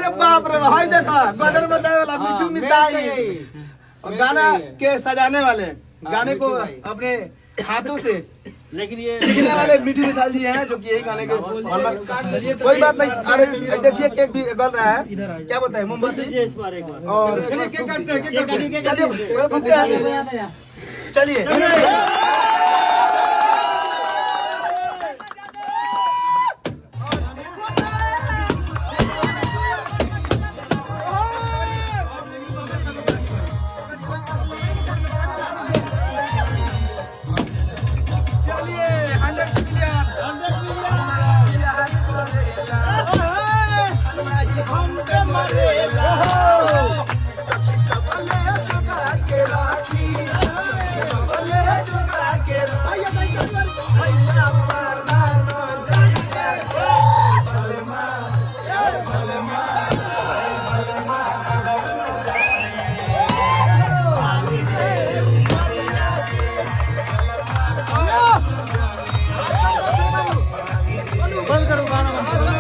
अरे बाप रे भाई देखा गदर बजाए वाला मिठू मिसाई और गाना के सजाने वाले गाने को अपने हाथों से लेकिन ये लिखने वाले मिठू मिसाई जी हैं जो कि यही गाने के कोई बात नहीं। अरे देखिए केक भी गल रहा है, क्या बताए मोमबत्ती इस बार एक बार और चलिए चलिए बंद करो गाना बंद करो।